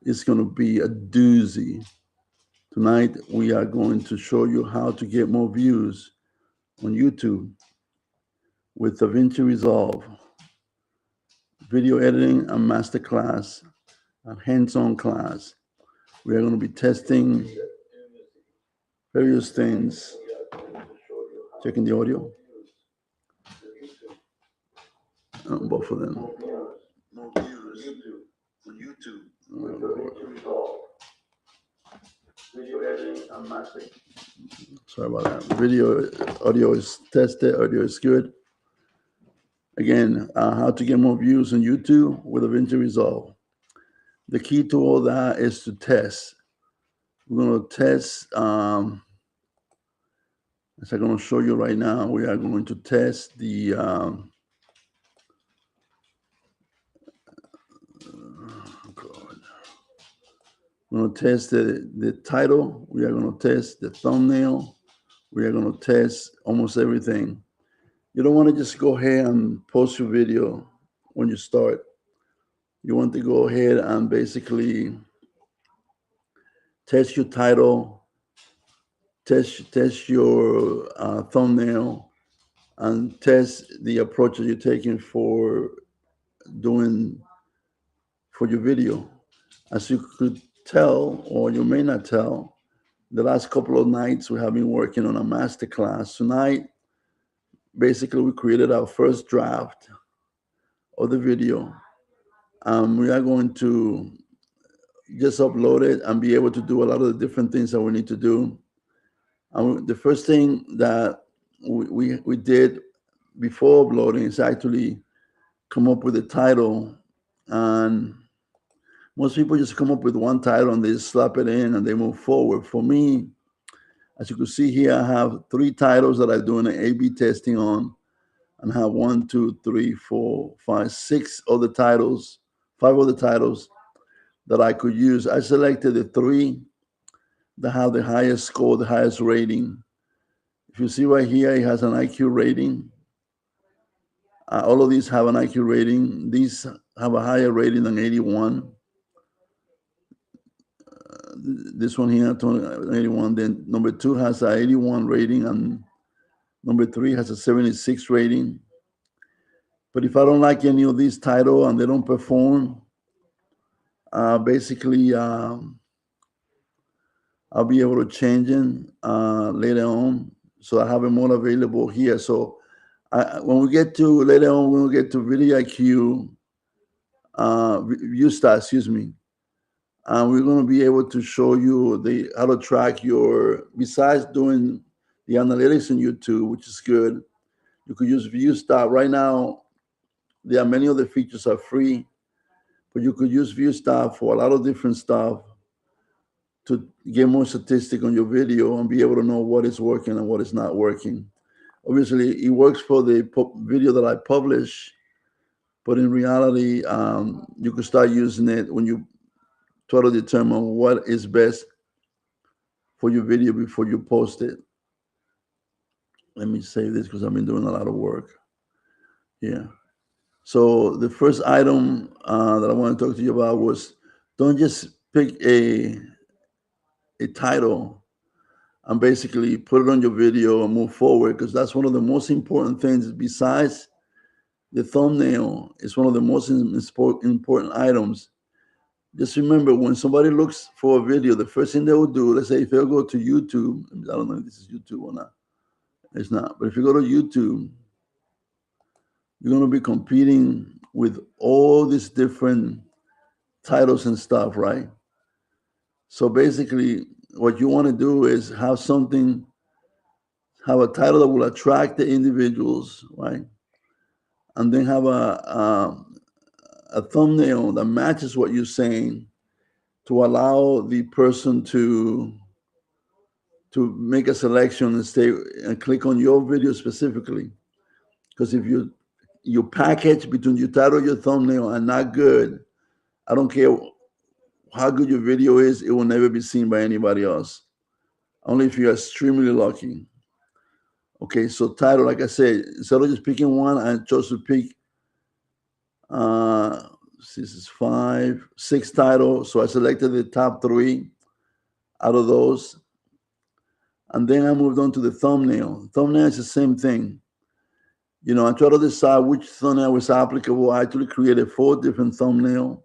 It's going to be a doozy. Tonight, we are going to show you how to get more views on YouTube with DaVinci Resolve, video editing and masterclass, a hands-on class. We are going to be testing various things. Checking the audio, both of them. More views on YouTube. Video editing and mastering. Sorry about that. Video, audio is tested. Audio is good. Again, how to get more views on YouTube with DaVinci Resolve. The key to all that is to test. We're going to test, as I'm going to show you right now, we are going to test the, we're going to test the title. We are going to test the thumbnail. We are going to test almost everything. You don't want to just go ahead and post your video when you start. You want to go ahead and basically test your title, test your thumbnail, and test the approach that you're taking for doing for your video. As you could tell, or you may not tell, the last couple of nights we have been working on a master class. Tonight, basically, we created our first draft of the video. We are going to just upload it and be able to do a lot of the different things that we need to do. The first thing that we did before uploading is actually come up with a title. And most people just come up with one title and they just slap it in and they move forward. For me, as you can see here, I have 3 titles that I'm doing an A/B testing on, and have 1, 2, 3, 4, 5, 6 other titles, 5 other titles that I could use. I selected the 3 that have the highest score, the highest rating. If you see right here, it has an IQ rating. All of these have an IQ rating. These have a higher rating than 81. This one here, 81. Then number 2 has a 81 rating, and number 3 has a 76 rating. But if I don't like any of these titles and they don't perform, basically I'll be able to change them later on. So I have it more available here. So when we get to later on, when we get to Video IQ, ViewStar, excuse me, we're going to be able to show you how to track your, besides doing the analytics in YouTube, which is good, you could use ViewStar. Right now, there are many of the features are free, but you could use ViewStar for a lot of different stuff to get more statistic on your video and be able to know what is working and what is not working. Obviously, it works for the video that I publish, but in reality, you could start using it when you try to determine what is best for your video before you post it. Let me save this because I've been doing a lot of work. Yeah. So the first item that I want to talk to you about was, don't just pick a title and basically put it on your video and move forward, because that's one of the most important things besides the thumbnail. It's one of the most important items. Just remember, when somebody looks for a video, the first thing they will do, let's say if they'll go to YouTube, I don't know if this is YouTube or not, it's not, but if you go to YouTube, you're going to be competing with all these different titles and stuff, right? So basically, what you want to do is have a title that will attract the individuals, right? And then have a thumbnail that matches what you're saying, to allow the person to make a selection and stay and click on your video specifically. Because if your package between your title and your thumbnail are not good, I don't care how good your video is, it will never be seen by anybody else. Only if you're extremely lucky. Okay, so title, like I said, instead of just picking one, I chose to pick this is 6 titles. So I selected the top 3 out of those. And then I moved on to the thumbnail. Thumbnail is the same thing. You know, I try to decide which thumbnail was applicable. I actually created 4 different thumbnails.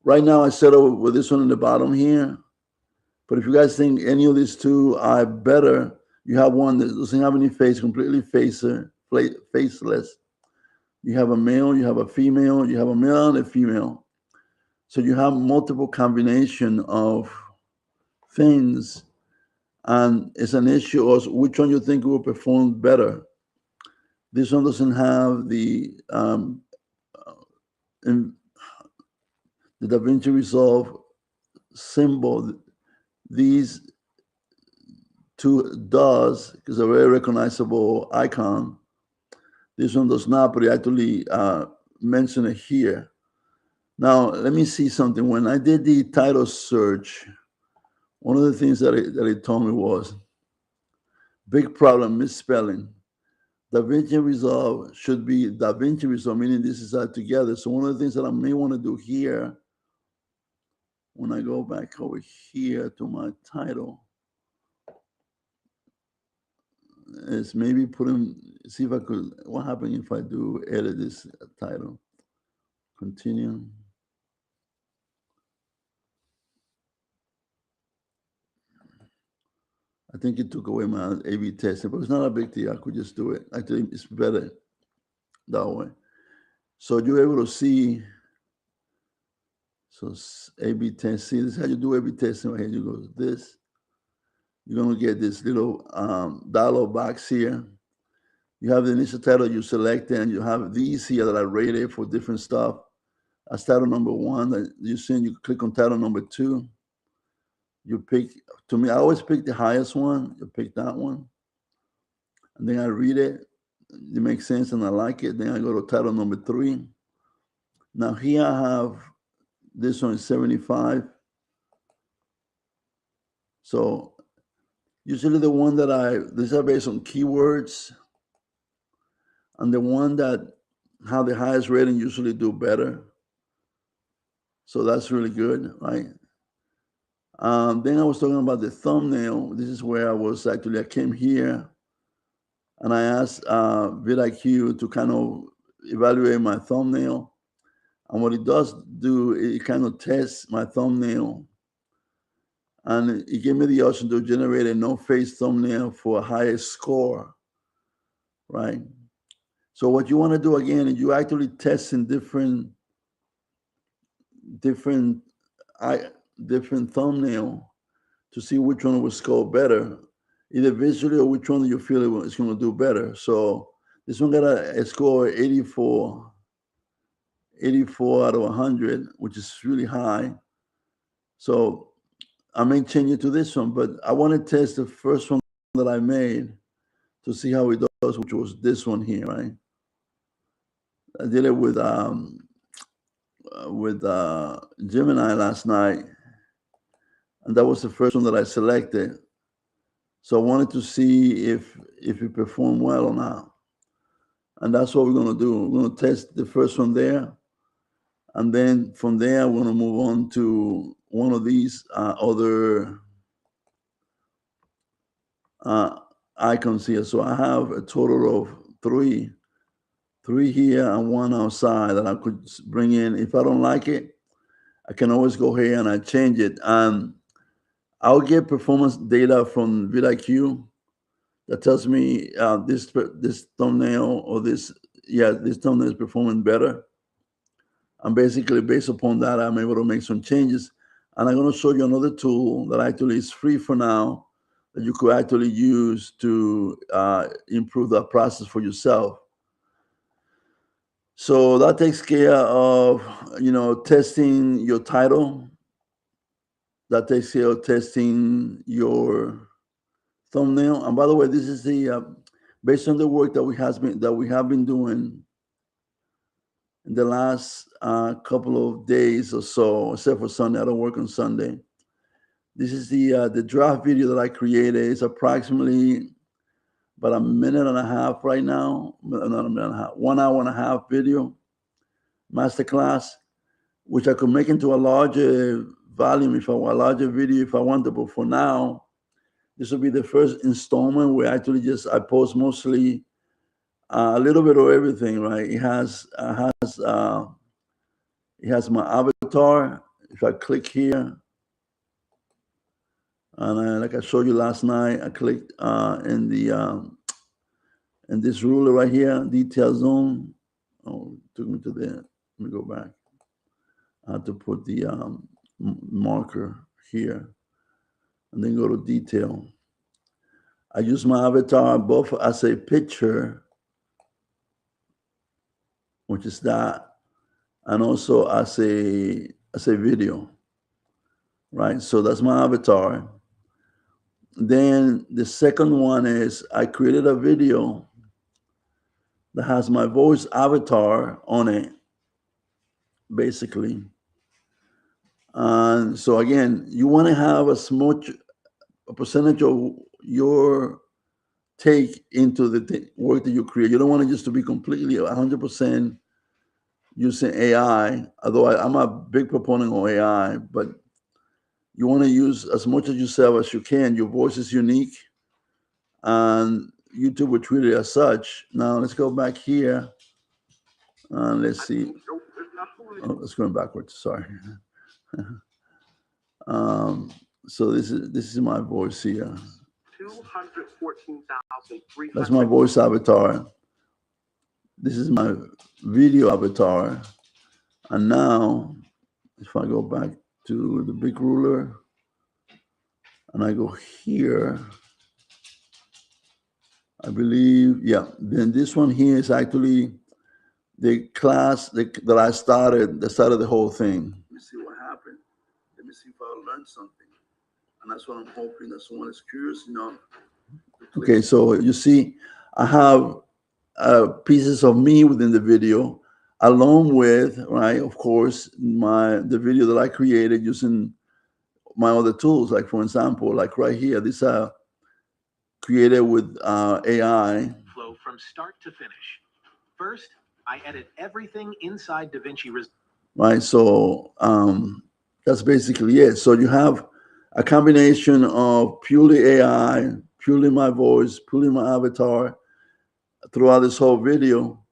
Right now, I set up with this one in the bottom here. But if you guys think any of these 2 are better, you have one that doesn't have any face, completely faceless. You have a male, you have a female, you have a male and a female. So you have multiple combination of things, and it's an issue of which one you think will perform better. This one doesn't have the DaVinci Resolve symbol. These 2 does, because a very recognizable icon. This one does not, but it actually mention it here. Now, let me see something. When I did the title search, one of the things that it told me was, big problem, misspelling. DaVinci Resolve should be DaVinci Resolve, meaning this is together. So one of the things that I may want to do here, when I go back over here to my title, is maybe see if I could, what happens if I do edit this title? Continue. I think it took away my A/B testing, but it's not a big deal. I could just do it. I think it's better that way. So you're able to see. So A/B test. See, this is how you do A/B testing. Right here, you go to this. You're gonna get this little dialog box here. You have the initial title you select, and you have these here that are rated for different stuff. That's title number 1 that you see. You click on title number 2. You pick, to me, I always pick the highest one. You pick that one. And then I read it. It makes sense and I like it. Then I go to title number 3. Now here I have, this one is 75. So usually the one that these are based on keywords. And the one that have the highest rating usually do better. So that's really good, right? Then I was talking about the thumbnail. This is where I came here and I asked vidIQ to kind of evaluate my thumbnail. And what it does do, it kind of tests my thumbnail. And it gave me the option to generate a no-face thumbnail for a highest score, right? So what you want to do again is you actually test in different thumbnail to see which one will score better, either visually or which one you feel is going to do better. So this one got a score 84 out of 100, which is really high. So I may change it to this one, but I want to test the first one that I made to see how it does, which was this one here, right? I did it with Gemini last night, and that was the first one that I selected. So I wanted to see if it performed well or not. And that's what we're going to do. We're going to test the first one there. And then from there, we're going to move on to one of these other icons here. So I have a total of three here and 1 outside that I could bring in. If I don't like it, I can always go here and I change it. I'll get performance data from vidIQ that tells me this thumbnail or this thumbnail is performing better. And basically, based upon that, I'm able to make some changes. And I'm going to show you another tool that actually is free for now that you could actually use to improve that process for yourself. So that takes care of, testing your title. That takes care of testing your thumbnail. And by the way, this is the based on the work that we have been doing in the last couple of days or so, except for Sunday. I don't work on Sunday. This is the draft video that I created. It's approximately about a minute and a half right now. Not a minute and a half, 1 hour and a half video. masterclass, which I could make into a larger volume if I want, a larger video if I wanted. But for now, this will be the first installment where actually I post mostly a little bit of everything, right? It has my avatar. If I click here, and like I showed you last night, I clicked in this ruler right here, detail zone. Oh, took me to the. Let me go back. I have to put the marker here, and then go to detail. I use my avatar both as a picture, which is that, and also as a video, right? So that's my avatar. Then the second one is I created a video that has my voice avatar on it, basically. And so again, you want to have as much a percentage of your take into the work that you create. You don't want it just to be completely 100% using AI, although I'm a big proponent of AI, but you want to use as much of yourself as you can. Your voice is unique, and YouTube will treat it as such. Now let's go back here, and let's see. Oh, it's going backwards. Sorry. So this is my voice here. 214,300. That's my voice avatar. This is my video avatar. And now, if I go back to the big ruler, and I go here, I believe, yeah, then this one here is actually the class that I started, that started the whole thing. Let me see what happened. Let me see if I learned something. And that's what I'm hoping that someone is curious enough. Okay, so you see, I have pieces of me within the video, along with, right, of course, the video that I created using my other tools. Like, for example, like right here, these are created with AI. Flow from start to finish. First, I edit everything inside DaVinci Resolve. Right, so that's basically it. So you have a combination of purely AI, purely my voice, purely my avatar throughout this whole video.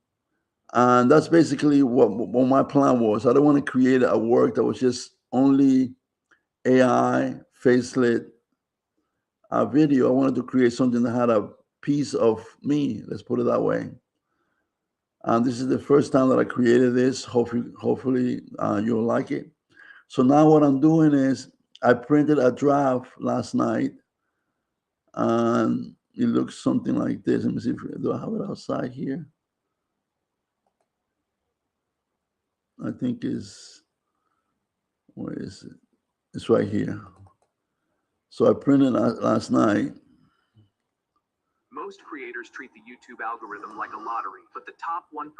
And that's basically what my plan was. I don't want to create a work that was just only AI, facelit video. I wanted to create something that had a piece of me, let's put it that way. And this is the first time that I created this. Hopefully you'll like it. So now what I'm doing is I printed a draft last night, and it looks something like this. Let me see, do I have it outside here? I think where is it? It's right here. So I printed last night. Most creators treat the YouTube algorithm like a lottery, but the top 1%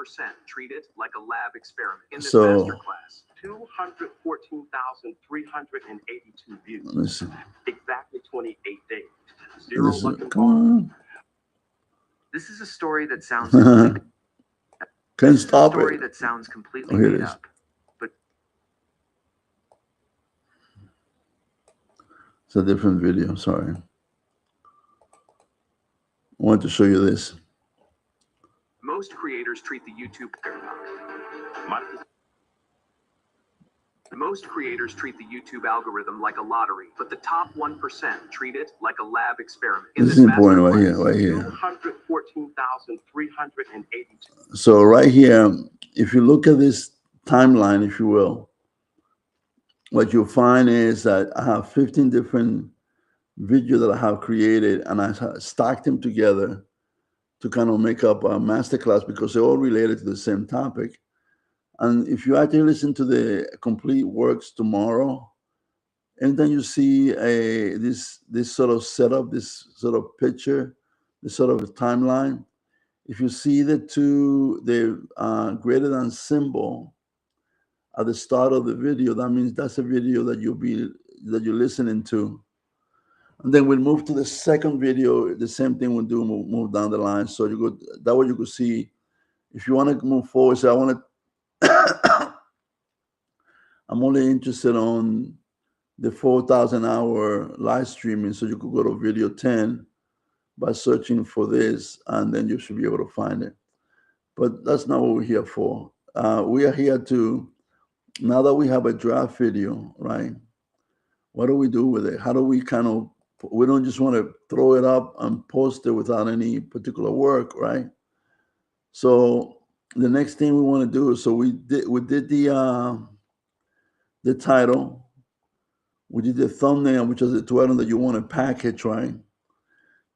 treat it like a lab experiment. In this masterclass, 214,382 views. Let's see. Exactly 28 days. Zero luck involved. This is a story that sounds completely Can't stop story it. that sounds completely made up. But it's a different video, sorry. I want to show you this. Most creators treat the YouTube algorithm like a lottery, but the top 1% treat it like a lab experiment. This is important right here, right here. 214,382. So right here, if you look at this timeline, if you will, what you'll find is that I have 15 different videos that I have created, and I stacked them together to kind of make up a masterclass because they're all related to the same topic. And if you actually listen to the complete works tomorrow, and then you see this sort of setup, this sort of picture, this sort of timeline, if you see the greater than symbol at the start of the video, that means that's a video that you're listening to. And then we'll move to the second video. The same thing we'll do, move down the line. So that way you could see, if you want to move forward, say I want to I'm only interested on the 4,000 hour live streaming. So you could go to video 10 by searching for this, and then you should be able to find it. But that's not what we're here for. We are here to, now that we have a draft video, right? What do we do with it? How do we we don't just want to throw it up and post it without any particular work, right? So the next thing we want to do is, so we did the title, we did the thumbnail, which is the item that you want to package, right?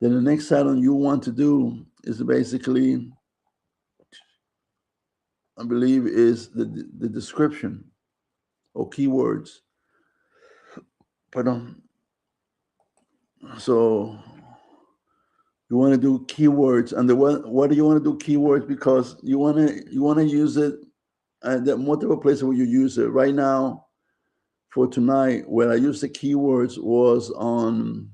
Then the next item you want to do is basically, I believe, is the description or keywords. Pardon. So you want to do keywords, and what do you want to do keywords? Because you want to use it at the multiple places where you use it. Right now, for tonight, where I used the keywords was on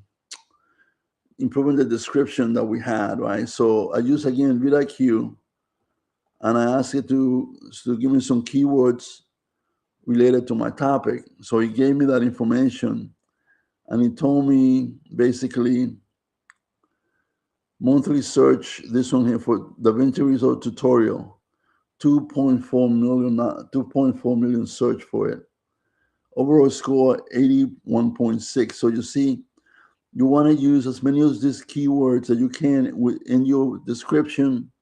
improving the description that we had, right? So I use again vidIQ, and I asked it to give me some keywords related to my topic. So he gave me that information, and he told me basically monthly search, this one here for DaVinci Resolve tutorial, 2.4 million search for it. Overall score 81.6. So you see, you want to use as many of these keywords that you can in your description,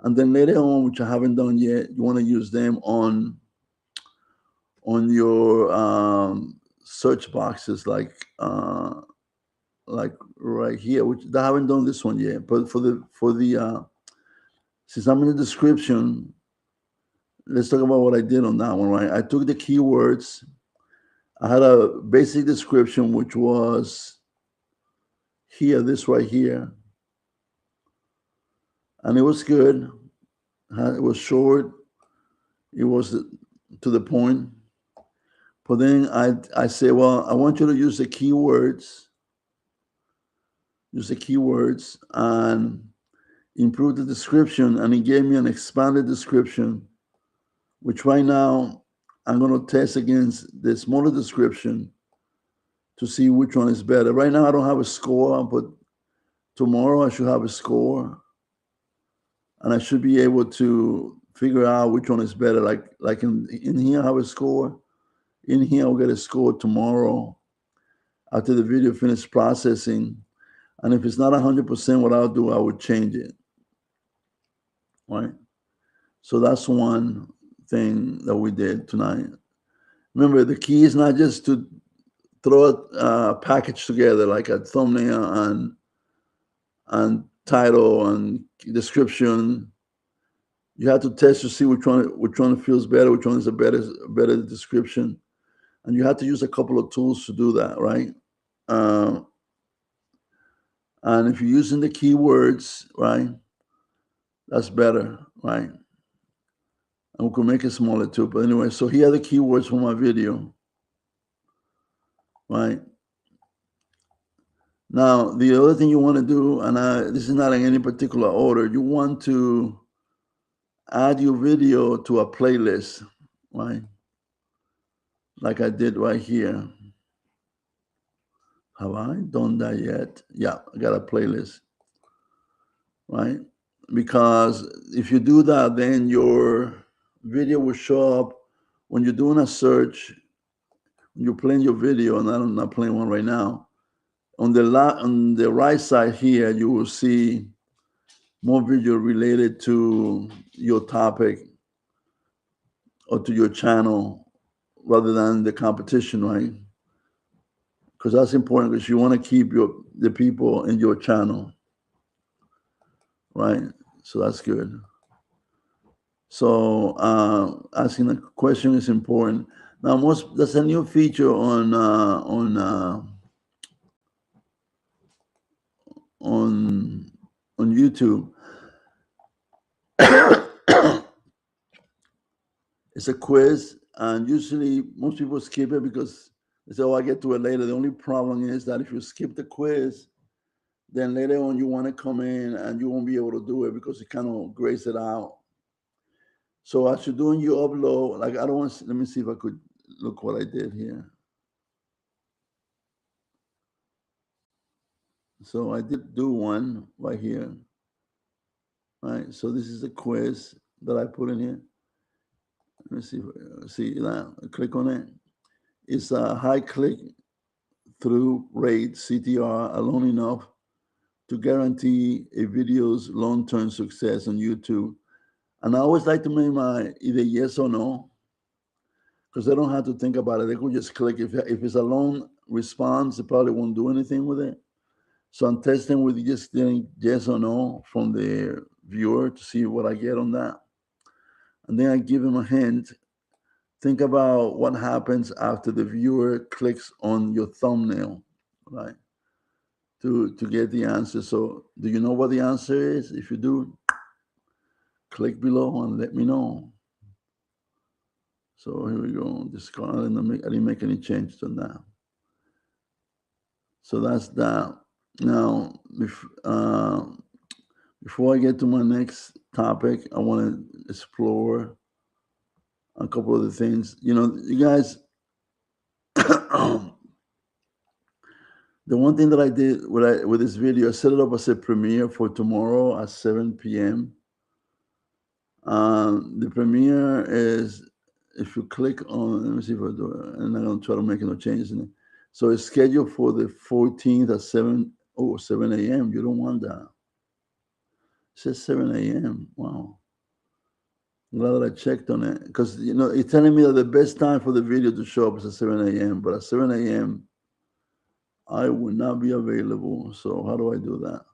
and then later on, which I haven't done yet, you want to use them on your search boxes, like right here, which I haven't done this one yet. But for the since I'm in the description, let's talk about what I did on that one, right? I took the keywords. I had a basic description, which was here, this right here. And it was good. It was short. It was to the point. But then I say, well, I want you to use the keywords. Use the keywords and improve the description. And he gave me an expanded description, which right now I'm going to test against the smaller description to see which one is better. Right now I don't have a score, but tomorrow I should have a score, and I should be able to figure out which one is better. Like in here I have a score. In here I'll get a score tomorrow after the video finishes processing. And if it's not 100% what I'll do, I would change it, right? So that's one thing that we did tonight. Remember, the key is not just to throw a package together like a thumbnail and title and description. You have to test to see which one feels better, which one is a better description, and you have to use a couple of tools to do that, right? And if you're using the keywords, right, that's better, right? And we can make it smaller too. But anyway, so here are the keywords for my video, right? Now, the other thing you want to do, and this is not in any particular order, you want to add your video to a playlist, right? Like I did right here. Have I done that yet? Yeah, I got a playlist, right? Because if you do that, then your video will show up when you're doing a search, when you're playing your video, and I'm not playing one right now. On the right side here, you will see more video related to your topic or to your channel rather than the competition, right? Because that's important, because you want to keep the people in your channel, right? So that's good. So asking a question is important. Now, that's a new feature on YouTube. It's a quiz, and usually most people skip it because they say, "Oh, I get to it later." The only problem is that if you skip the quiz, then later on you want to come in and you won't be able to do it because it kind of grays it out. So as you're doing your upload, like I don't want to, let me see if I could look what I did here. So I did do one right here. Right. So this is a quiz that I put in here. Let me see. See now. Click on it. It's a high click-through rate (CTR) alone enough to guarantee a video's long-term success on YouTube. And I always like to make my either yes or no, because they don't have to think about it. They could just click. If it's a long response, they probably won't do anything with it. So I'm testing with just getting yes or no from the viewer to see what I get on that. And then I give them a hint. Think about what happens after the viewer clicks on your thumbnail, right? To get the answer. So do you know what the answer is? If you do, click below and let me know. So here we go. I didn't make any changes on that. So that's that. Now, before I get to my next topic, I want to explore a couple of the things. You know, you guys, the one thing that I did with this video, I set it up as a premiere for tomorrow at 7 p.m. The premiere is, if you click on, let me see if I do it, and I'm going to try to make no changes in it. So it's scheduled for the 14th at 7 a.m. You don't want that. It says 7 a.m. Wow. I'm glad that I checked on it, because, you know, it's telling me that the best time for the video to show up is at 7 a.m. But at 7 a.m., I will not be available. So how do I do that?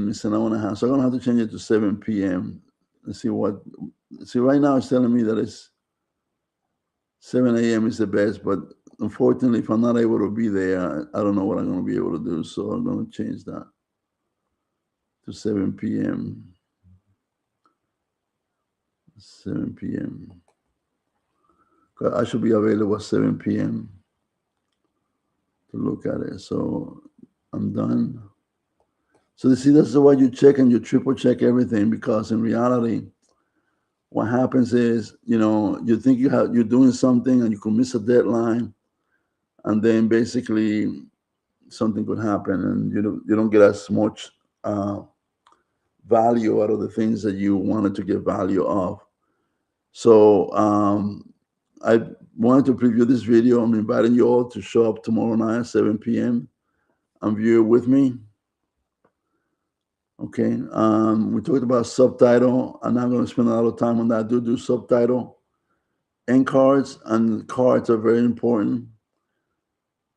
It's an hour and a half. So I'm going to have to change it to 7 p.m. and see right now it's telling me that it's 7 a.m. is the best, but unfortunately, if I'm not able to be there, I don't know what I'm going to be able to do. So I'm going to change that to 7 p.m. 7 p.m. I should be available at 7 p.m. to look at it. So I'm done. So you see, this is why you check and you triple check everything, because in reality, what happens is, you know, you think you're doing something and you could miss a deadline, and then basically something could happen and you don't get as much value out of the things that you wanted to get value of. So I wanted to preview this video. I'm inviting you all to show up tomorrow night at 7 p.m. and view it with me. Okay. We talked about subtitle. I'm not going to spend a lot of time on that. I do subtitle. End cards, and cards are very important.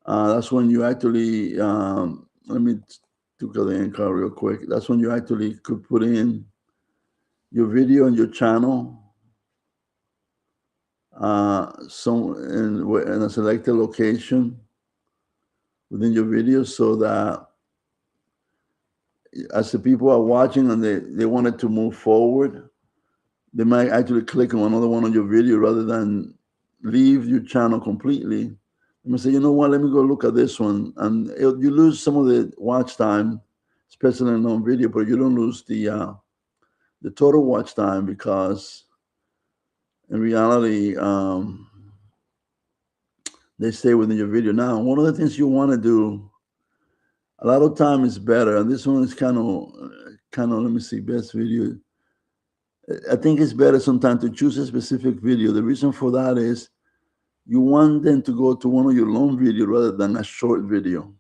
That's when you actually, let me look at the end card real quick. That's when you actually could put in your video and your channel in a selected location within your video, so that as the people are watching and they wanted to move forward, they might actually click on another one on your video rather than leave your channel completely. Let me say, you know what, let me go look at this one. And you lose some of the watch time, especially on video, but you don't lose the total watch time, because in reality, they stay within your video. Now, one of the things you want to do, a lot of time is better. And this one is kind of, let me see, best video. I think it's better sometimes to choose a specific video. The reason for that is you want them to go to one of your long videos rather than a short video,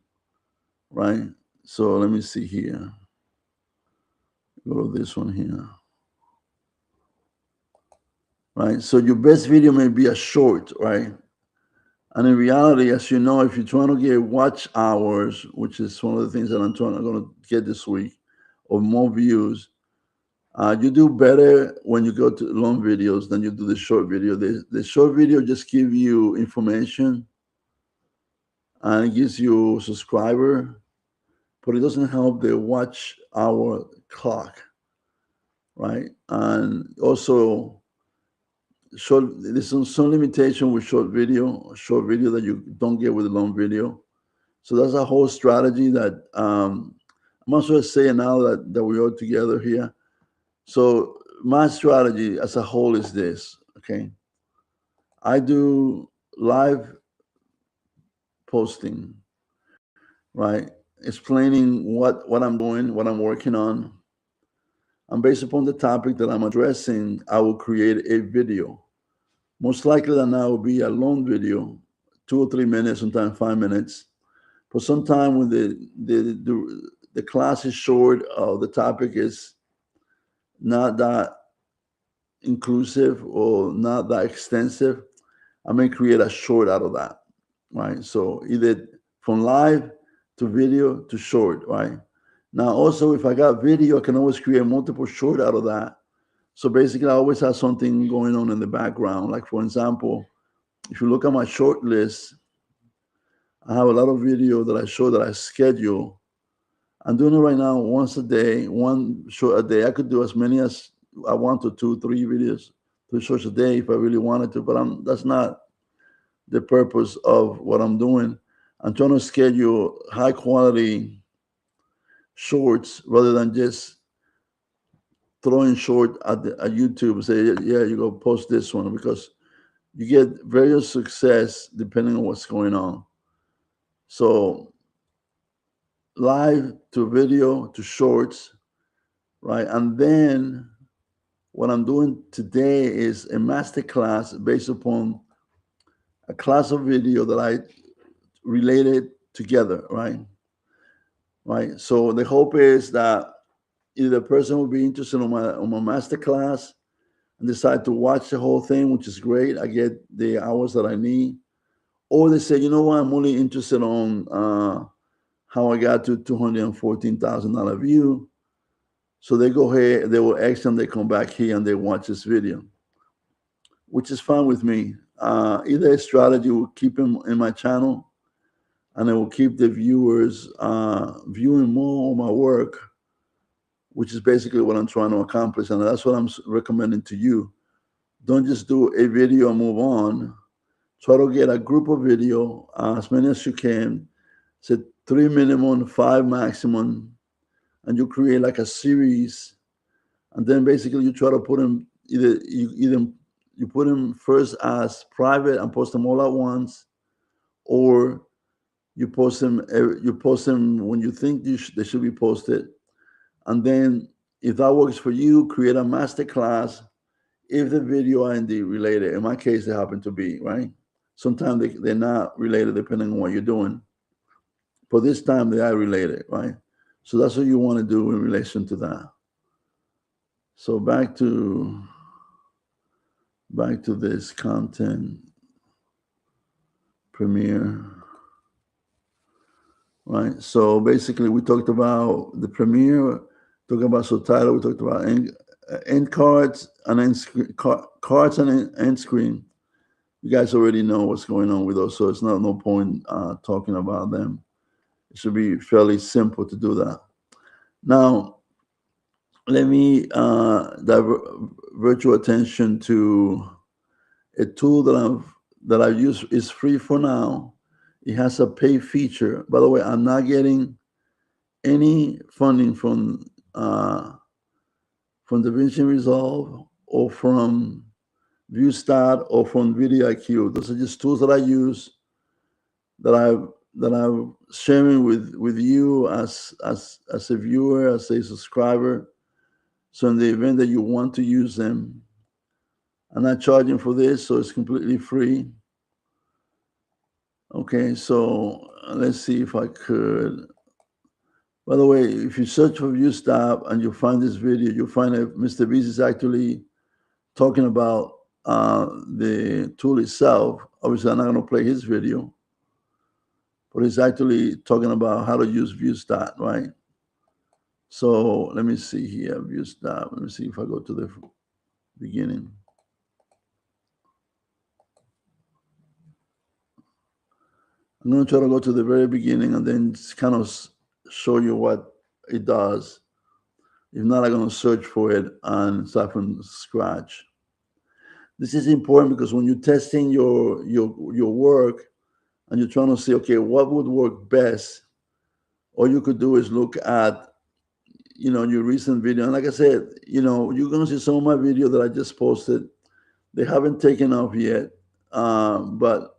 right? So let me see here. Go to this one here. Right? So your best video may be a short, right? And in reality, as you know, if you're trying to get watch hours, which is one of the things that I'm going to get this week, or more views, you do better when you go to long videos than you do the short video. The short video just gives you information and it gives you a subscriber, but it doesn't help the watch hour clock, right? And also, there's some limitation with short video that you don't get with a long video. So that's a whole strategy that I'm also saying now that we're all together here. So my strategy as a whole is this, okay? I do live posting, right? Explaining what I'm doing, what I'm working on. And based upon the topic that I'm addressing, I will create a video. Most likely than not, it will be a long video, 2 or 3 minutes, sometimes 5 minutes. But sometimes when the class is short, or the topic is not that inclusive or not that extensive, I may create a short out of that, right? So either from live to video to short, right? Now, also, if I got video, I can always create multiple short out of that. So basically, I always have something going on in the background. Like, for example, if you look at my short list, I have a lot of video that I show that I schedule. I'm doing it right now once a day, one short a day. I could do as many as I want to, 2, 3 videos, 3 shorts a day if I really wanted to, but that's not the purpose of what I'm doing. I'm trying to schedule high quality shorts rather than just throwing short at YouTube and say, yeah, you go post this one, because you get various success depending on what's going on. So live to video to shorts, right? And then what I'm doing today is a master class based upon a class of video that I related together, right? Right. So the hope is that either the person will be interested on my master class and decide to watch the whole thing, which is great. I get the hours that I need. Or they say, you know what, I'm only interested on how I got to $214,000 view. So they go ahead, they will ask them, they come back here and they watch this video, which is fine with me. Either strategy will keep them in my channel and it will keep the viewers viewing more of my work, which is basically what I'm trying to accomplish. And that's what I'm recommending to you. Don't just do a video and move on. Try to get a group of video, as many as you can. Say 3 minimum, 5 maximum, and you create like a series. And then basically you try to put them either you put them first as private and post them all at once, or you post them when you think they should be posted. And then if that works for you, create a master class if the video are indeed related. In my case, they happen to be, right? Sometimes they're not related depending on what you're doing. But this time they are related, right? So that's what you want to do in relation to that. So back to this content Premiere, right? So basically we talked about the Premiere, talked about subtitle, we talked about end cards and end screen, cards and end screen. You guys already know what's going on with those, so it's no point talking about them. It should be fairly simple to do that. Now, let me divert your attention to a tool that I've used. Is free for now. It has a pay feature. By the way, I'm not getting any funding from DaVinci Resolve or from ViewStat or from VidIQ. Those are just tools that I use that I'm sharing with you as a viewer, as a subscriber. So in the event that you want to use them, I'm not charging for this, so it's completely free. Okay, so let's see if I could. By the way, if you search for ViewStat and you find this video, you'll find that Mr. Beast is actually talking about the tool itself. Obviously, I'm not going to play his video, but he's actually talking about how to use ViewStat, right? So let me see here, ViewStat. Let me see if I go to the beginning. I'm going to try to go to the very beginning and then kind of show you what it does. If not, I'm going to search for it and start from scratch. This is important because when you're testing your work and you're trying to see, okay, what would work best, all you could do is look at, your recent video. And like I said, you're going to see some of my video that I just posted. They haven't taken off yet. but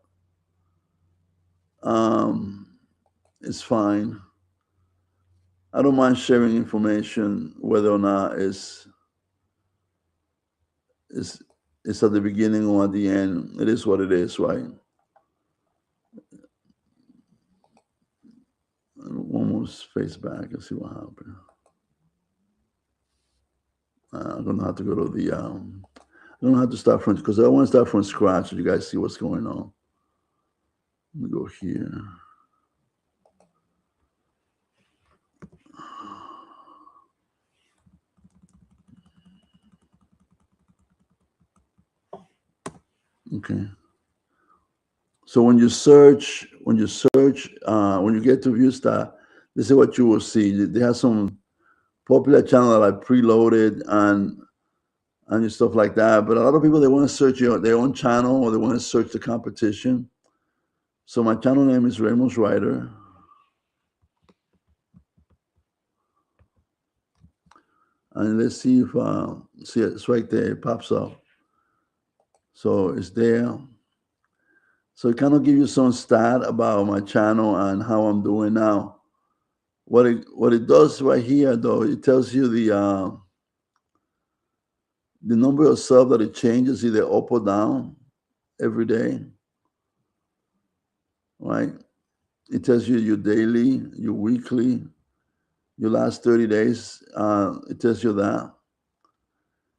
it's fine. I don't mind sharing information, whether or not it's at the beginning or at the end. It is what it is, right? One more space back and see what happened. I'm gonna have to go to the. I don't have to start from because I want to start from scratch so you guys see what's going on. Let me go here. Okay. So when you search, when you get to ViewStar, this is what you will see. They have some popular channel that I preloaded and stuff like that. But a lot of people, they want to search their own channel or they want to search the competition. So my channel name is Ramos Ryder. And let's see if see it's right there. It pops up. So it's there. So it kind of give you some stat about my channel and how I'm doing now. What it does right here, though, it tells you the number of subs that it changes either up or down every day. Right? It tells you your daily, your weekly, your last 30 days. It tells you that.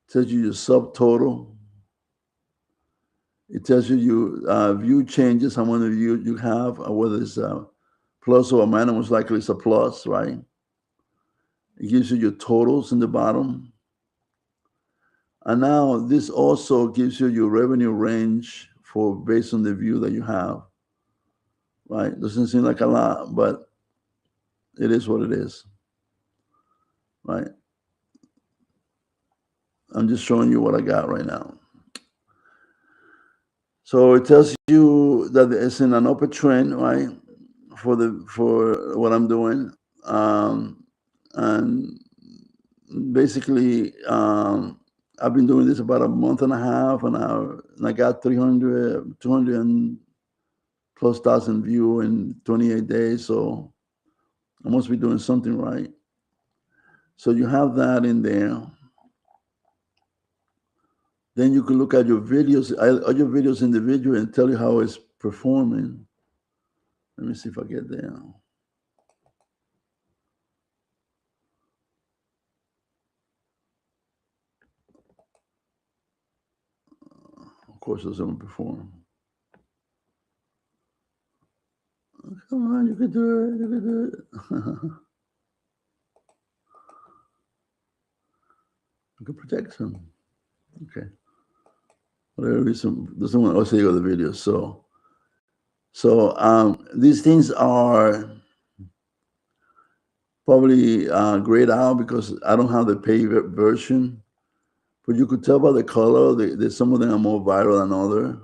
It tells you your subtotal. It tells you your view changes, how many views you have, whether it's plus or minus. Most likely it's a plus, right? It gives you your totals in the bottom. And now this also gives you your revenue range for based on the view that you have, right? Doesn't seem like a lot, but it is what it is, right? I'm just showing you what I got right now. So it tells you that it's in an upper trend, right? For what I'm doing, and basically, I've been doing this about a month and a half, and I got 200 and plus thousand view in 28 days. So I must be doing something right. So you have that in there. Then you can look at your videos, all your videos individually, and tell you how it's performing. Let me see if I get there. Of course, it doesn't perform. Come on, you can do it. You can do it. You can protect him. Okay. Whatever reason, doesn't want to see other videos. So these things are probably grayed out because I don't have the paid version. But you could tell by the color, some of them are more viral than others,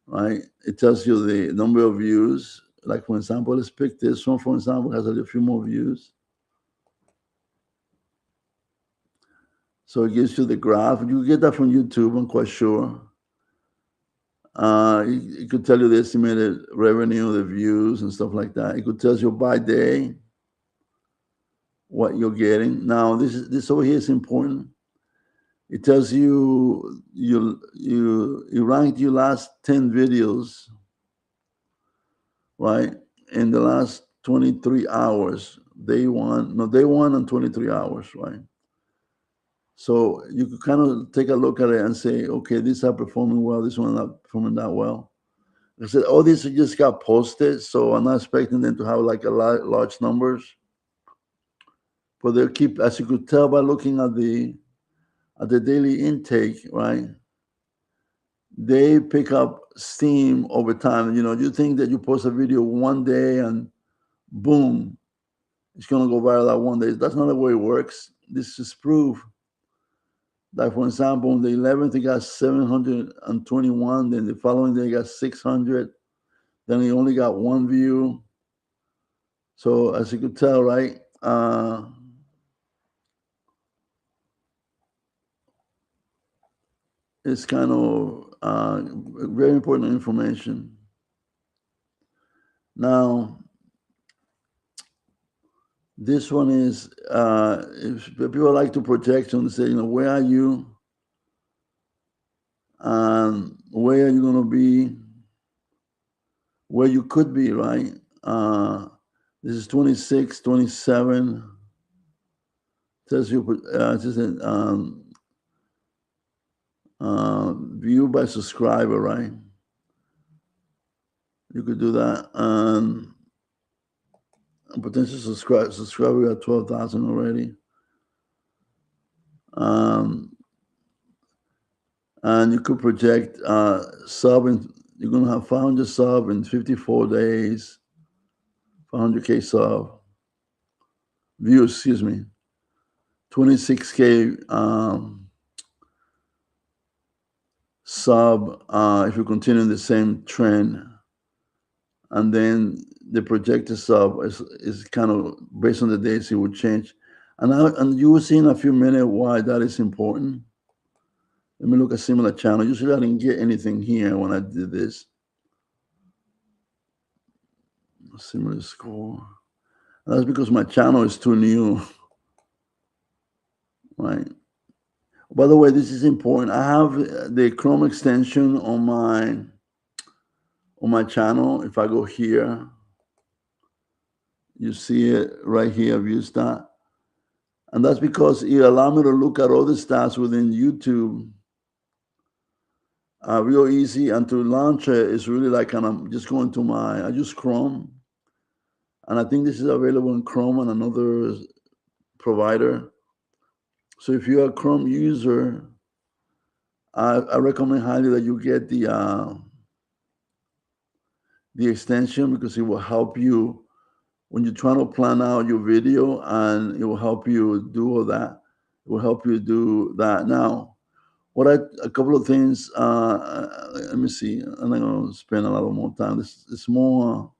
right? It tells you the number of views. Like, for example, let's pick this one, for example, has a few more views. So it gives you the graph. You get that from YouTube, I'm quite sure. It could tell you the estimated revenue, the views, and stuff like that. It could tell you by day what you're getting. Now, this over here is important. It tells you ranked your last 10 videos, right? In the last 23 hours, day one and 23 hours, right? So you could kind of take a look at it and say, okay, these are performing well, this one not performing that well. I said, all these just got posted, so I'm not expecting them to have like a large numbers. But they'll keep, as you could tell by looking at the daily intake, right? They pick up steam over time. You know, you think that you post a video one day and boom, it's gonna go viral that one day. That's not the way it works. This is proof that, for example, on the 11th, it got 721, then the following day it got 600, then he only got one view. So as you could tell, right, it's kind of very important information. Now, this one is, if people like to project and say, where are you? And where are you going to be? Where you could be, right? This is 26, 27. Tells you, view by subscriber, right? You could do that. Potential subscriber, we got 12,000 already. And you could project sub, and you're going to have 500 sub in 54 days, 500K sub, views, excuse me, 26K sub if you continue in the same trend. And then the projected sub is kind of based on the days it would change. And you will see in a few minutes why that is important. Let me look at similar channel. Usually I didn't get anything here when I did this. Similar score. That's because my channel is too new. Right. By the way, this is important. I have the Chrome extension on my channel. If I go here, you see it right here, view stat. And that's because it allows me to look at all the stats within YouTube real easy. And to launch it is really like I'm just going to I use Chrome. And I think this is available in Chrome and another provider. So if you're a Chrome user, I recommend highly that you get the extension, because it will help you when you're trying to plan out your video, and it will help you do all that. It will help you do that. Now, a couple of things. Let me see. I'm not going to spend a lot more time. There's more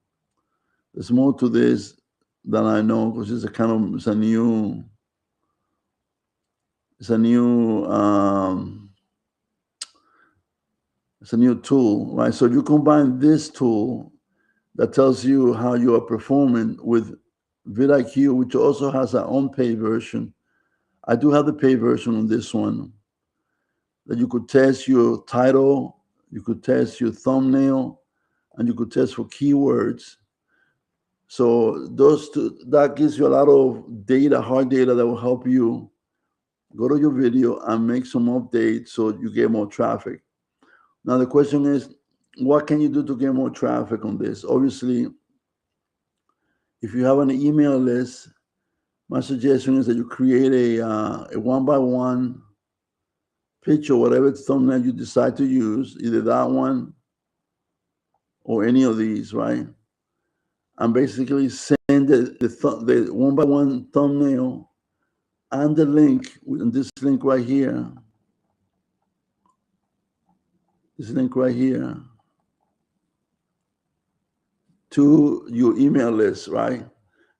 to this than I know, because it's a new tool, right? So you combine this tool that tells you how you are performing with vidIQ, which also has our own paid version. I do have the paid version on this one, that you could test your title, you could test your thumbnail, and you could test for keywords. So that gives you a lot of data, hard data, that will help you go to your video and make some updates so you get more traffic. Now the question is, what can you do to get more traffic on this? Obviously, if you have an email list, my suggestion is that you create a one-by-one picture, whatever thumbnail you decide to use, either that one or any of these, right? And basically send the one-by-one thumbnail and the link, and this link right here, to your email list, right?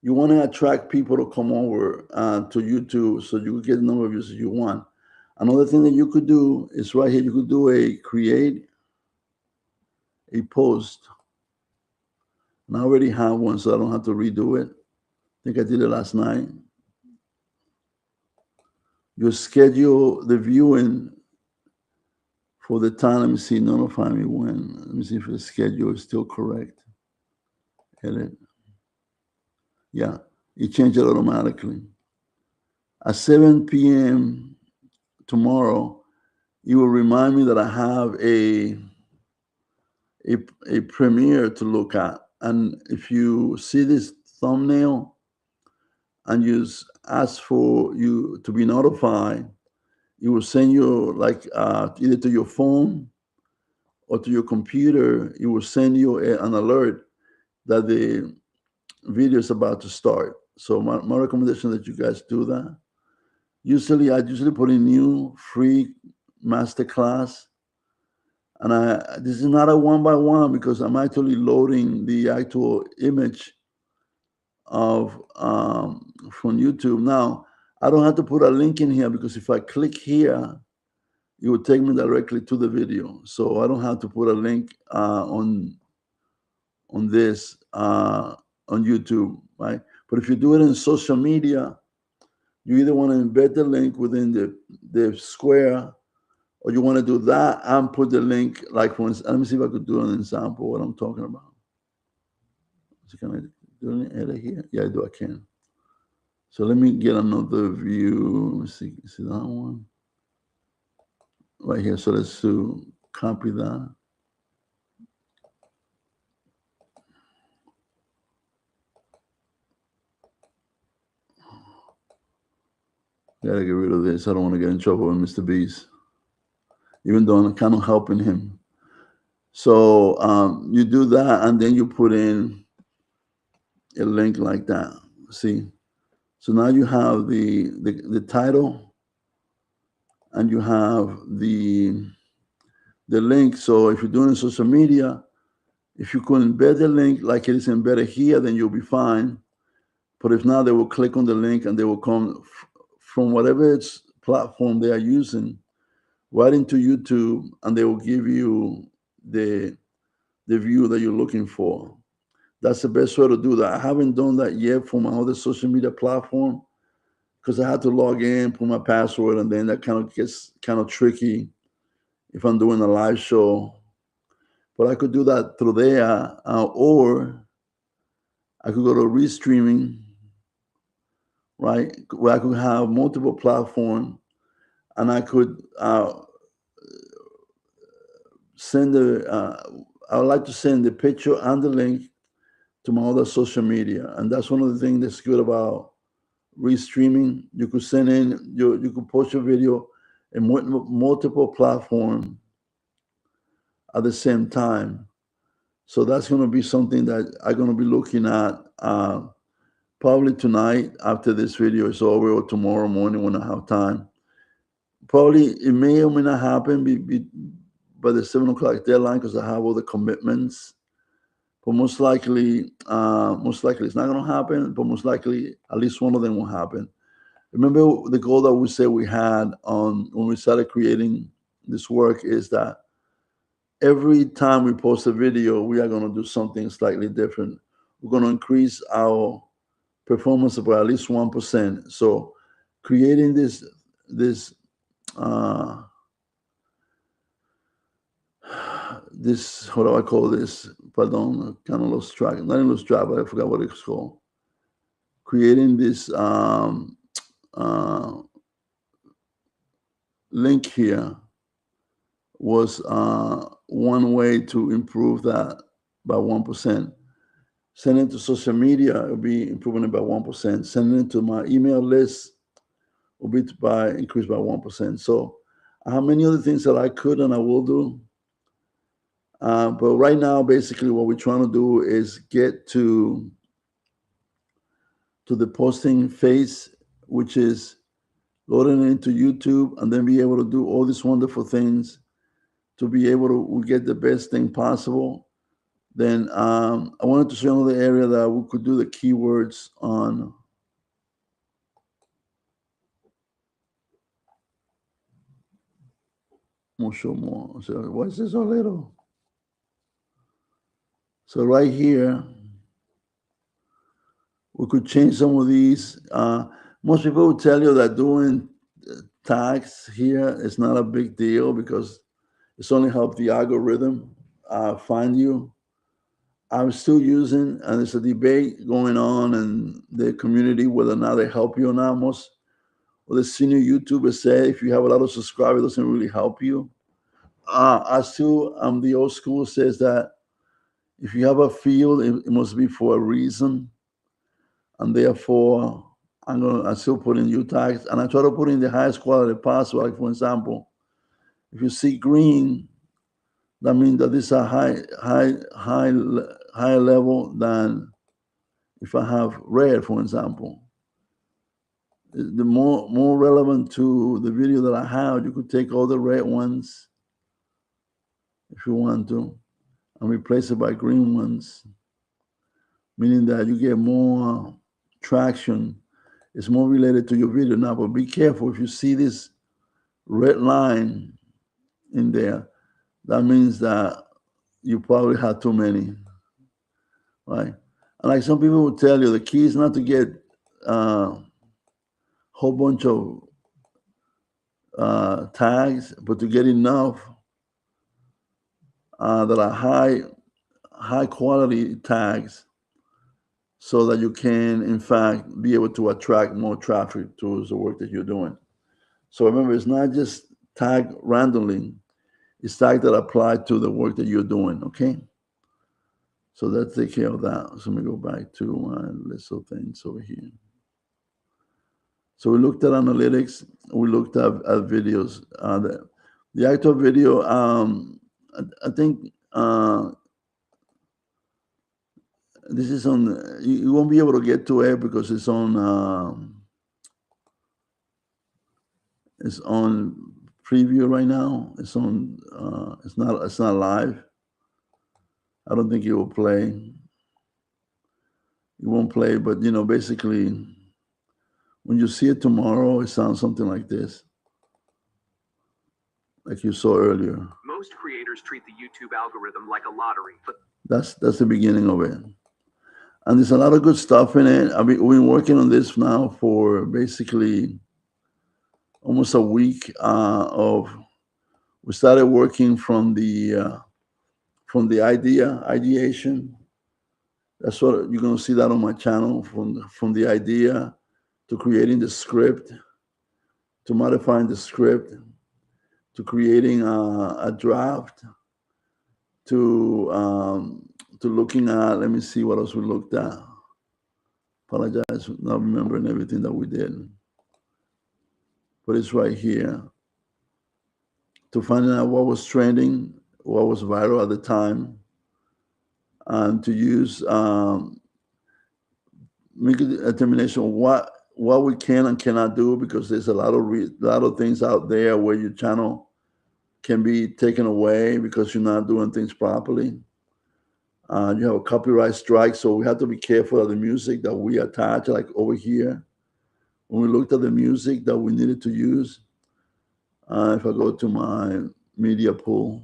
You want to attract people to come over to YouTube so you get the number of users you want. Another thing that you could do is right here. You could do create a post. And I already have one, so I don't have to redo it. I think I did it last night. You schedule the viewing for the time. Let me see, notify me when. Let me see if the schedule is still correct. Edit. Yeah, it changed it automatically. At 7 p.m. tomorrow, it will remind me that I have a premiere to look at. And if you see this thumbnail and you ask for you to be notified, it will send you either to your phone or to your computer. It will send you an alert that the video is about to start. So my recommendation that you guys do that. I usually put in new free masterclass. And this is not a one-by-one, because I'm actually loading the actual image of from YouTube. Now, I don't have to put a link in here, because if I click here, it would take me directly to the video. So I don't have to put a link on this on YouTube, right? But if you do it in social media, you either want to embed the link within the square, or you want to do that and put the link, like, for instance, let me see if I could do an example of what I'm talking about. So can I do an edit here? Yeah, I do. I can. So let me get another view. Let me see that one right here. So let's copy that. Gotta get rid of this. I don't want to get in trouble with Mr. Beast, even though I'm kind of helping him. So you do that, and then you put in a link like that. See? So now you have the title, and you have the link. So if you're doing social media, if you could embed the link like it is embedded here, then you'll be fine. But if not, they will click on the link and they will come from whatever platform they are using right into YouTube, and they will give you the view that you're looking for. That's the best way to do that. I haven't done that yet for my other social media platform because I had to log in, put my password, and then that kind of gets kind of tricky if I'm doing a live show. But I could do that through there, or I could go to Restreaming, right, where I could have multiple platforms, and I could send I would like to send the picture and the link to my other social media. And that's one of the things that's good about Restreaming. You could send in, you could post your video in multiple platforms at the same time. So that's going to be something that I'm going to be looking at probably tonight after this video is over, or tomorrow morning when I have time. Probably it may or may not happen by the 7 o'clock deadline because I have all the commitments. But most likely it's not going to happen. But most likely, at least one of them will happen. Remember the goal that we said we had on when we started creating this work is that every time we post a video, we are going to do something slightly different. We're going to increase our performance by at least 1%. So creating this how do I call this? Pardon, I kind of lost track. Not in lost track, but I forgot what it's called. Creating this link here was one way to improve that by 1%. Sending it to social media will be improving it by 1%. Sending it to my email list will be increased by 1%. So I have many other things that I could and I will do. But right now, basically, what we're trying to do is get to the posting phase, which is loading it into YouTube and then be able to do all these wonderful things to be able to get the best thing possible. Then I wanted to show another area that we could do the keywords on. We'll show more. So why is this so little? So right here, we could change some of these. Most people will tell you that doing tags here is not a big deal because it's only helped the algorithm find you. I'm still using, and there's a debate going on in the community whether or not they help you or not. Most of the senior YouTubers say if you have a lot of subscribers, it doesn't really help you. I still, the old school says that if you have a field, it must be for a reason. And therefore, I still put in U tags, and I try to put in the highest quality possible. Like, for example, if you see green, that means that this is a higher level than if I have red, for example. The more relevant to the video that I have, you could take all the red ones if you want to and replace it by green ones, meaning that you get more traction. It's more related to your video now, but be careful if you see this red line, in there, that means that you probably had too many, right? And like some people will tell you, the key is not to get a whole bunch of tags, but to get enough that are high quality tags, so that you can, in fact, be able to attract more traffic towards the work that you're doing. So remember, it's not just tag randomly, it's tags that apply to the work that you're doing, okay? So let's take care of that. So let me go back to my list of things over here. So we looked at analytics, we looked at videos. The actual video, I think this is on, you won't be able to get to it because it's on preview right now. It's on, it's not live. I don't think it will play. It won't play, but basically, when you see it tomorrow, it sounds something like this, like you saw earlier. Most creators treat the YouTube algorithm like a lottery, but that's the beginning of it. And there's a lot of good stuff in it. I mean, we've been working on this now for basically almost a week. We started working from the ideation. That's what you're going to see that on my channel, from the idea to creating the script, to modifying the script, to creating a draft, to looking at, let me see what else we looked at. Apologize for not remembering everything that we did, but it's right here. To finding out what was trending, what was viral at the time, and to use make a determination of what we can and cannot do, because there's a lot of things out there where your channel can be taken away because you're not doing things properly. You have a copyright strike, so we have to be careful of the music that we attach. Like over here, when we looked at the music that we needed to use, if I go to my media pool,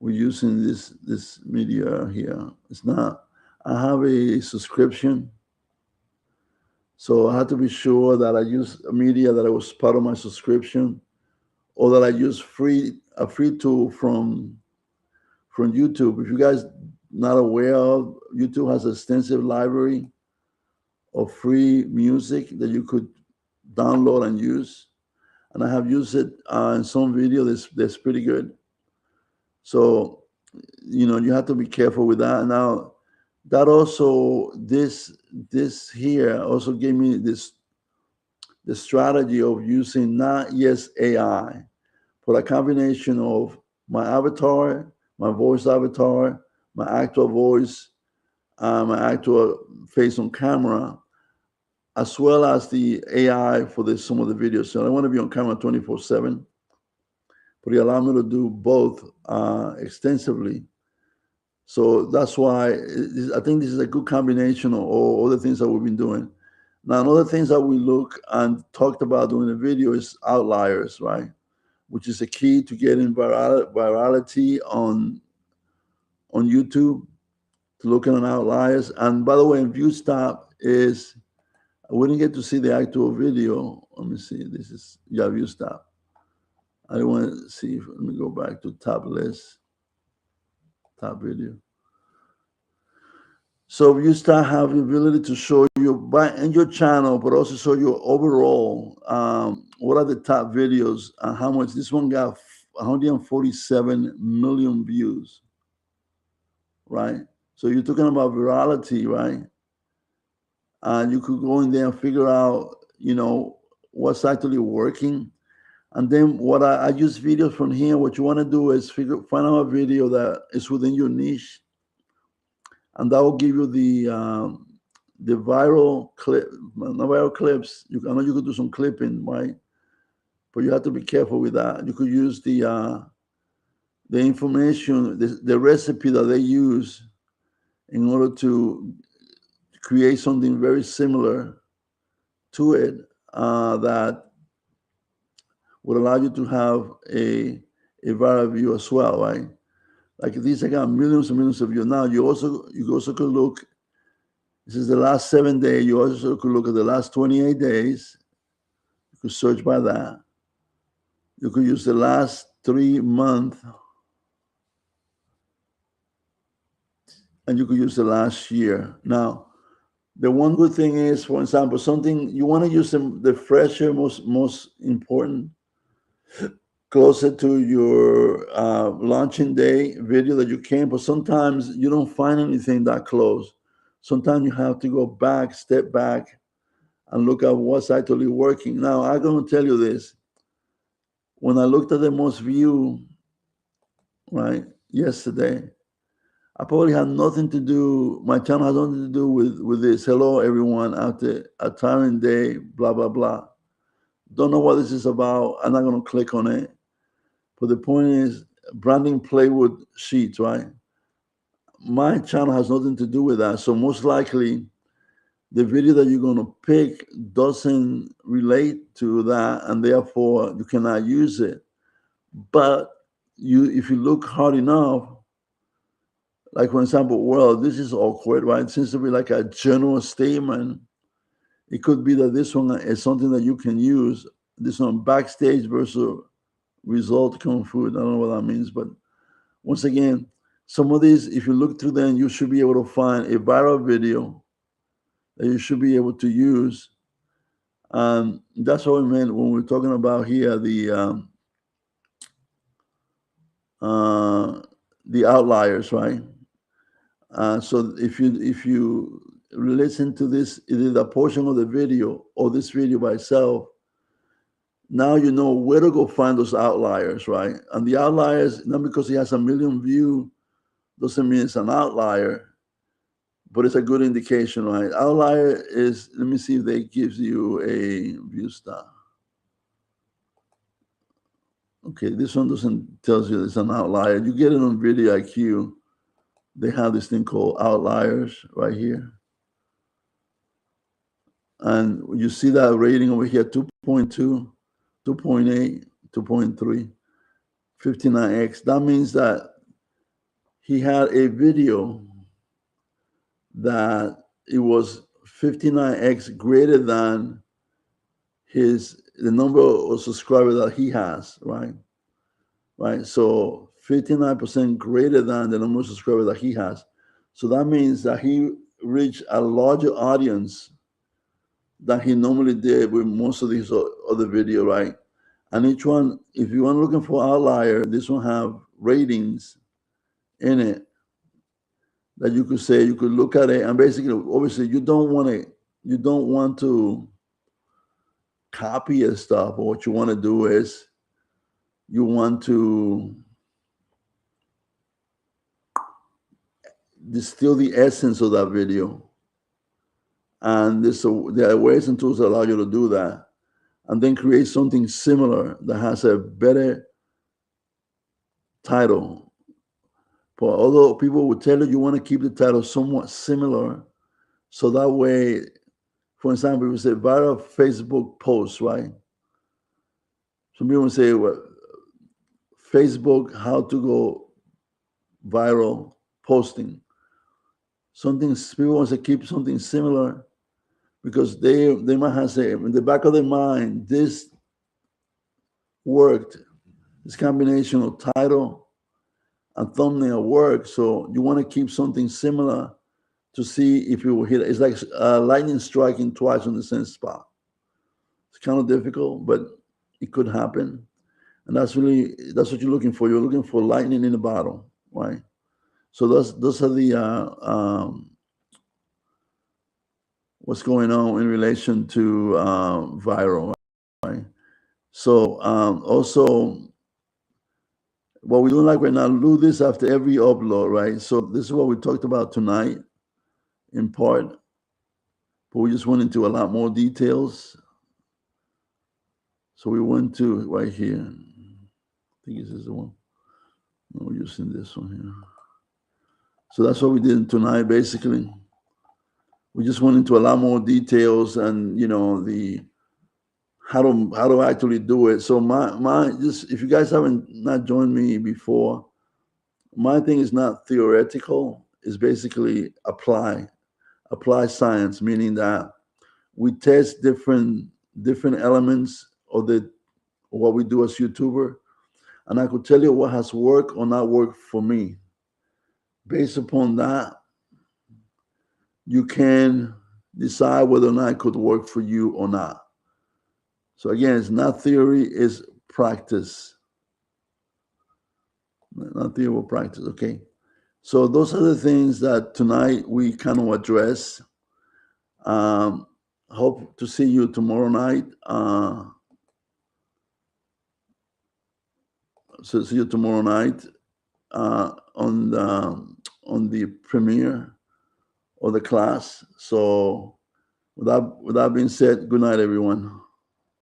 we're using this media here. It's not, I have a subscription, so I had to be sure that I use a media that was part of my subscription, or that I use a free tool from YouTube. If you guys not aware of, YouTube has an extensive library of free music that you could download and use, and I have used it in some video that's pretty good. So you have to be careful with that. Now that also, this here also gave me the strategy of using not just AI, but a combination of my avatar, my voice avatar, my actual voice, my actual face on camera, as well as the AI for some of the videos. So I want to be on camera 24/7, but it allowed me to do both extensively. So that's why I think this is a good combination of all the things that we've been doing. Now, another things that we look and talked about during the video is outliers, right? Which is a key to getting virality on YouTube, to looking at outliers. And by the way, in ViewStop is, I wouldn't get to see the actual video. Let me see, this is, yeah, ViewStop. I don't want to see, let me go back to top list, top video. So you start having the ability to show you in your channel, but also show you overall, what are the top videos and how much. This one got 147 million views, right? So you're talking about virality, right? And you could go in there and figure out, what's actually working. And then what I use videos from here. What you want to do is find out a video that is within your niche, and that will give you the viral clip, not viral clips. I know you could do some clipping, right? But you have to be careful with that. You could use the information, the recipe that they use in order to create something very similar to it, that would allow you to have a a viral view as well, right? Like these, I got millions and millions of views. Now you also could look. This is the last 7 days. You also could look at the last 28 days. You could search by that. You could use the last 3 months, and you could use the last year. Now, the one good thing is, for example, something you want to use the fresher, most important, closer to your launching day video that you can, but sometimes you don't find anything that close. Sometimes you have to go back, step back, and look at what's actually working. Now, I'm going to tell you this. When I looked at the most view, right, yesterday, I probably had nothing to do, my channel has nothing to do with this. Hello, everyone, after a tiring day, blah, blah, blah. Don't know what this is about. I'm not going to click on it. But the point is, branding plywood sheets, right? My channel has nothing to do with that. So most likely, the video that you're going to pick doesn't relate to that, and therefore you cannot use it. But if you look hard enough, like for example, well, this is awkward, right? It seems to be like a general statement. It could be that this one is something that you can use. This one, backstage versus result kung fu. I don't know what that means, but once again, some of these, if you look through them, you should be able to find a viral video that you should be able to use. That's what we meant when we're talking about here the outliers, right? So if you listen to this, either a portion of the video or this video by itself, now you know where to go find those outliers, right? And the outliers, not because he has a million views, doesn't mean it's an outlier, but it's a good indication, right? Outlier is, let me see if they gives you a view star. Okay, this one doesn't tells you it's an outlier. You get it on Video IQ. They have this thing called outliers right here. And you see that rating over here, 2.2, 2.8, 2.3, 59x. That means that he had a video that it was 59x greater than the number of subscribers that he has, right? Right. So 59% greater than the number of subscribers that he has. So that means that he reached a larger audience than he normally did with most of these other video, right? And each one, if you are looking for outlier, this one have ratings in it that you could say, you could look at it, and basically, obviously, you don't want to copy his stuff. But what you want to do is you want to distill the essence of that video. And there are ways and tools that allow you to do that. And then create something similar that has a better title. But although people would tell you want to keep the title somewhat similar, so that way, for example, if you say viral Facebook post, right? Some people would say, well, Facebook, how to go viral posting. People want to keep something similar because they might have say in the back of their mind, this worked. This combination of title and thumbnail work. So you want to keep something similar to see if you will hit it. It's like lightning striking twice on the same spot. It's kind of difficult, but it could happen. And that's what you're looking for. You're looking for lightning in the bottle, right? So those are the what's going on in relation to viral, right? So also, what we're doing like right now, do this after every upload, right? So this is what we talked about tonight, in part, but we just went into a lot more details. So we went to right here. I think this is the one. No, we're using this one here. So that's what we did tonight, basically. We just went into a lot more details and, how to actually do it. So my just, if you guys haven't not joined me before, my thing is not theoretical. It's basically apply science, meaning that we test different elements of the what we do as YouTuber, and I could tell you what has worked or not worked for me. Based upon that, you can decide whether or not it could work for you or not. So again, it's not theory, it's practice. Not theory or practice, okay? So those are the things that tonight we kind of address. Hope to see you tomorrow night. So see you tomorrow night on the premiere of the class. So with that being said, good night, everyone.